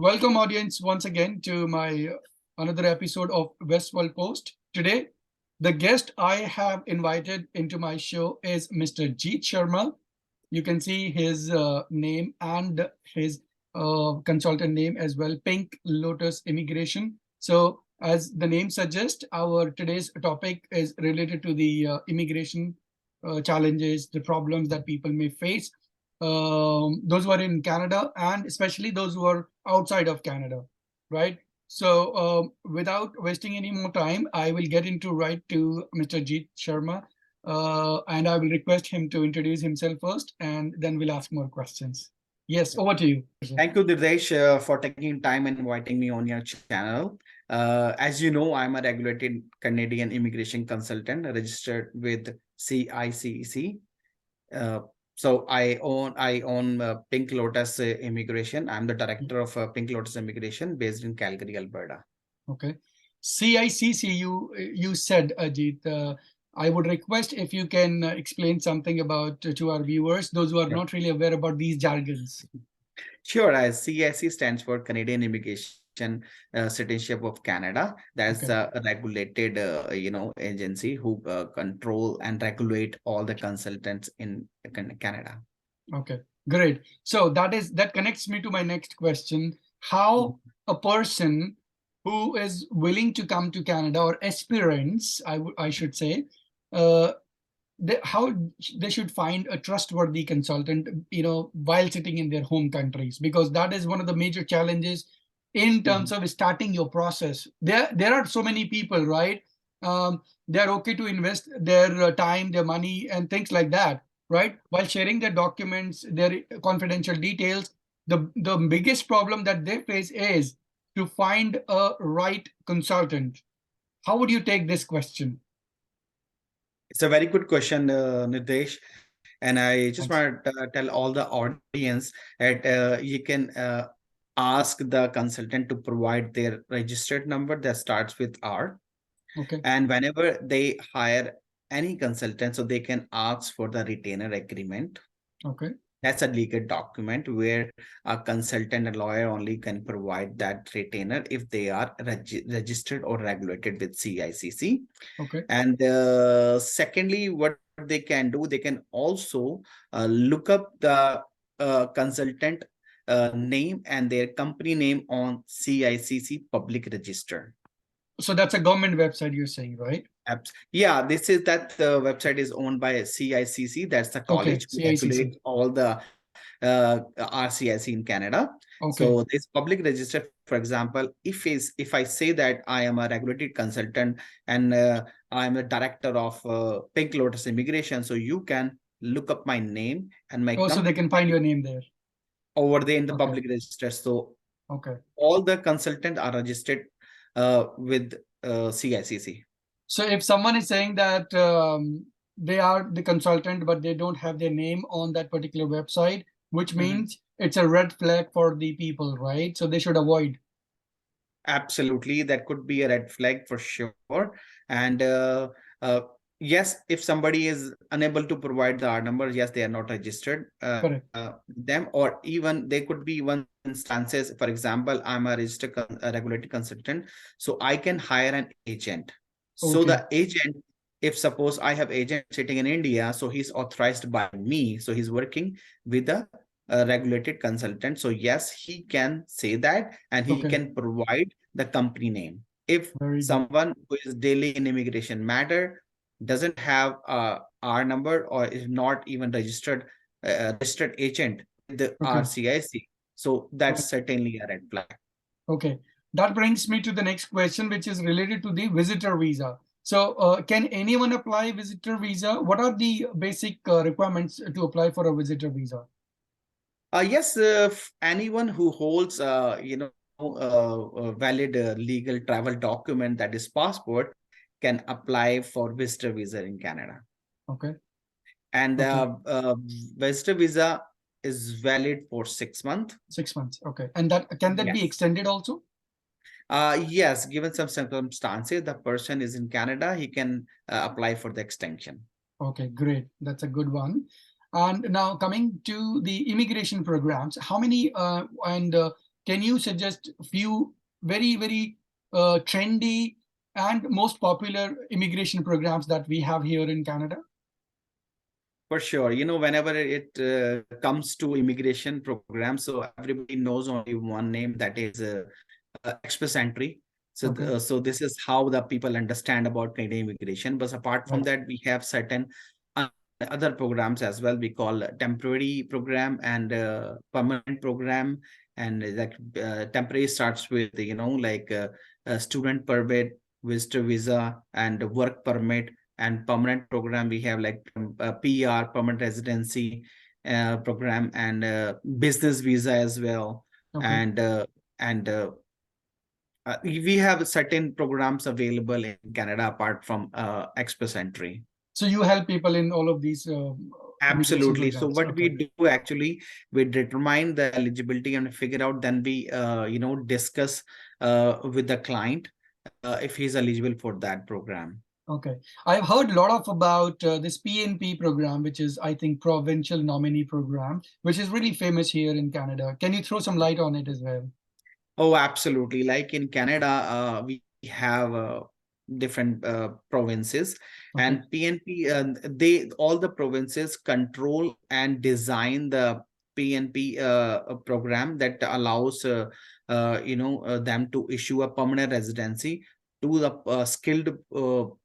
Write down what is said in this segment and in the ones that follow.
Welcome, audience, once again to my another episode of Westworld Post. Today, the guest I have invited into my show is Mr. Jeet Sharma. You can see his name and his consultant name as well, Pink Lotus Immigration. So, as the name suggests, our today's topic is related to the immigration challenges, the problems that people may face, those who are in Canada and especially those who are outside of Canada, right? So without wasting any more time, I will get into right to Mr. Jeet Sharma, and I will request him to introduce himself first, and then we'll ask more questions. Yes, over to you. Thank you, Dirdesh, for taking time and inviting me on your channel. As you know, I'm a regulated Canadian immigration consultant registered with CICC. So I own Pink Lotus Immigration. I'm the director of Pink Lotus Immigration based in Calgary, Alberta. Okay. CICC, you said, Ajit. I would request if you can explain something about to our viewers, those who are not really aware about these jargons. Sure, as CIC stands for Canadian Immigration Citizenship of Canada. That's a regulated, agency who control and regulate all the consultants in Canada. Okay, great. So that connects me to my next question. How a person who is willing to come to Canada, or aspirants, I should say, how they should find a trustworthy consultant, while sitting in their home countries, because that is one of the major challenges in terms of starting your process. There are so many people, right? They're okay to invest their time, their money, and things like that, right? While sharing their documents, their confidential details, the biggest problem that they face is to find a right consultant. How would you take this question? It's a very good question, Nirdesh. And I just want to tell all the audience that you can ask the consultant to provide their registered number that starts with R. Okay. And whenever they hire any consultant, so they can ask for the retainer agreement. Okay. That's a legal document where a consultant and lawyer only can provide that retainer if they are registered or regulated with CICC. Okay. And secondly, what they can do, they can also look up the consultant name and their company name on CICC public register. So that's a government website, you're saying, right? Yeah, this is that the website is owned by CICC. That's the college who regulates all the RCIC in Canada. Okay. So this public register, for example, if I say that I am a regulated consultant and I am a director of Pink Lotus Immigration, so you can look up my name and my so they can find your name there over there in the public register. So all the consultants are registered with CICC. So if someone is saying that they are the consultant, but they don't have their name on that particular website, which means it's a red flag for the people, right? So they should avoid. Absolutely, that could be a red flag for sure. And yes, if somebody is unable to provide the R number, yes, they are not registered. Them, or even they could be one instances. For example, I'm a registered regulated consultant, so I can hire an agent. So the agent, if suppose I have agent sitting in India, so he's authorized by me, so he's working with a regulated consultant. So yes, he can say that, and he can provide the company name. If someone who is daily in immigration matter doesn't have a R number or is not even registered agent with the RCIC, so that's certainly a red flag. Okay, that brings me to the next question, which is related to the visitor visa. So can anyone apply visitor visa? What are the basic requirements to apply for a visitor visa? Yes, anyone who holds, a valid legal travel document, that is passport, can apply for visitor visa in Canada. Okay. And visitor visa is valid for 6 months. 6 months. Okay. And can that be extended also? Yes, given some circumstances, the person is in Canada, he can apply for the extension. Okay, great. That's a good one. And now coming to the immigration programs, how many can you suggest a few very, very trendy and most popular immigration programs that we have here in Canada? For sure. Whenever it comes to immigration programs, so everybody knows only one name, that is Express Entry. So, Okay, so this is how the people understand about Canadian immigration. But apart from right. that, we have certain uh, other programs as well. We call temporary program and permanent program. And that temporary starts with, like a student permit, visitor visa, and work permit. And permanent program, we have like PR, permanent residency program, and business visa as well. Okay. And we have certain programs available in Canada apart from Express Entry. So you help people in all of these immigration Absolutely. So programs. what we Okay. do actually, we determine the eligibility and figure out, then we discuss with the client if he's eligible for that program. Okay. I've heard a lot of about this PNP program, which is, I think, Provincial Nominee Program, which is really famous here in Canada. Can you throw some light on it as well? Oh, absolutely. Like in Canada, we have different provinces, Okay. and PNP, they all the provinces control and design the PNP program that allows them to issue a permanent residency to the skilled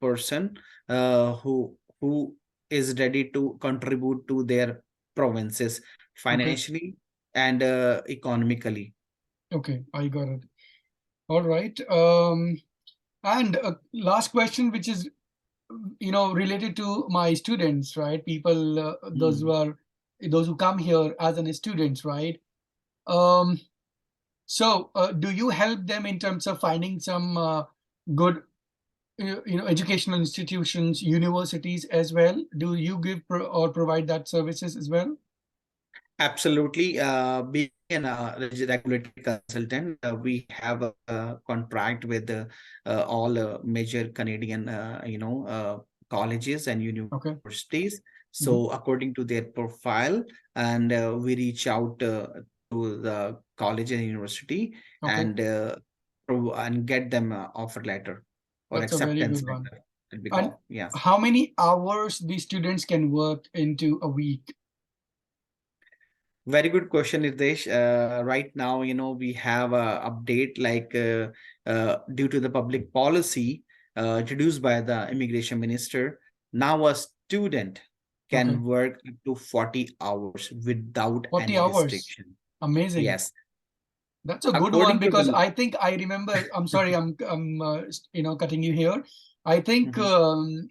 person who is ready to contribute to their provinces Okay. financially and economically. Okay. I got it. All right. And last question, which is, related to my students, right? People, Mm. those who come here as an students, right? Um, so do you help them in terms of finding some good, educational institutions, universities as well? Do you give or provide that services as well? Absolutely. Being a regulated consultant, we have a contract with all major Canadian, colleges and Okay. universities. Mhm. So according to their profile, and we reach out to the college and university, Okay. and and get them an offer letter or That's a very acceptance good one. letter, that we And call. Yes. how many hours the students can work into a week? Very good question, Nitesh. Right now, we have a update like due to the public policy introduced by the immigration minister. Now a student Okay. can work up to 40 hours without 40 any hours. restriction. Amazing. Yes, That's a good one according to because the. I think I remember. I'm sorry, I'm cutting you here. I think Mhm.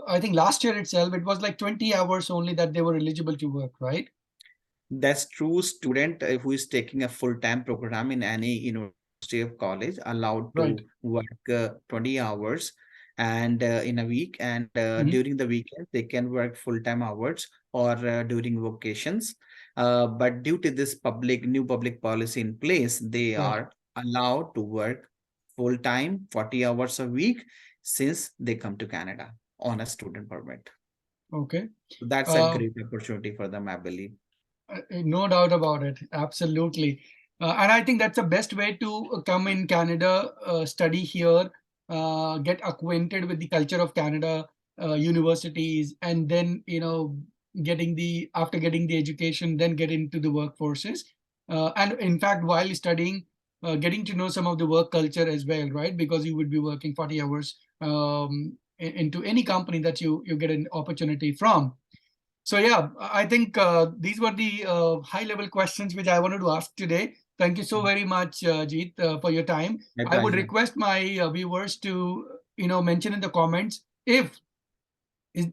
I think last year itself it was like 20 hours only that they were eligible to work, right? That's true. Student who is taking a full-time program in any university of college allowed Right. to work 20 hours and in a week, and Mhm. during the weekend they can work full-time hours, or during vacations. But due to this new public policy in place, they Right. are allowed to work full-time 40 hours a week since they come to Canada on a student permit. Okay. So that's a Uh, great opportunity for them, I believe. No doubt about it. Absolutely. And I think that's the best way to come in Canada, study here, get acquainted with the culture of Canada, universities, and then, after getting the education, then get into the workforces. And in fact, while studying, getting to know some of the work culture as well, right? Because you would be working 40 hours into any company that you get an opportunity from. So yeah, I think these were the high-level questions which I wanted to ask today. Thank you so very much, Jeet, for your time. My I would pleasure. request my viewers to, mention in the comments if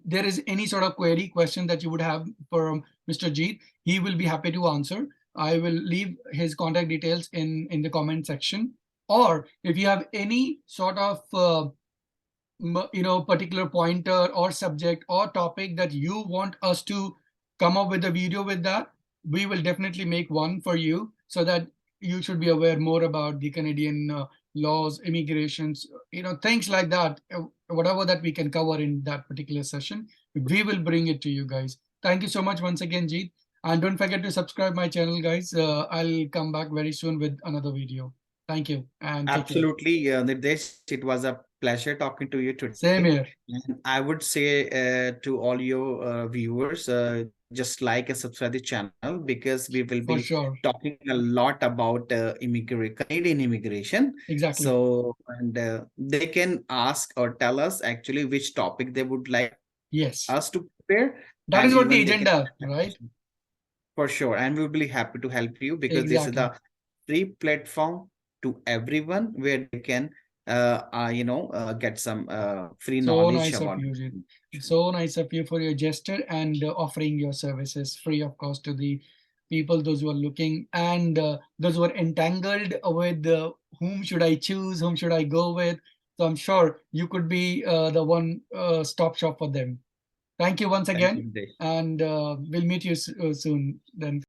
there is any sort of query, question that you would have for Mr. Jeet. He will be happy to answer. I will leave his contact details in the comment section. Or if you have any sort of particular pointer or subject or topic that you want us to come up with a video with, that we will definitely make one for you, so that you should be aware more about the Canadian laws, immigrations, things like that. Whatever that we can cover in that particular session, we will bring it to you guys. Thank you so much once again, Jeet. And don't forget to subscribe my channel, guys. I'll come back very soon with another video. Thank you and take care. Absolutely, Nirdesh, it was a pleasure talking to you Same today. here. And I would say to all your viewers, just like and subscribe the channel, because we will For be sure. talking a lot about Canadian immigration. Exactly. So, and they can ask or tell us actually which topic they would like Yes. us to prepare. That And is what the even they can, agenda, right? for sure. And we'll be happy to help you, because this is Exactly. the free platform to everyone where they can get some free So knowledge nice of about you, Jeet. immigration. So nice of you for your gesture and offering your services free of cost to the people, those who are looking, and those who are entangled with whom should I choose, whom should I go with. So I'm sure you could be the one stop shop for them. Thank you once Thank again, you, Desh. and we'll meet you soon then.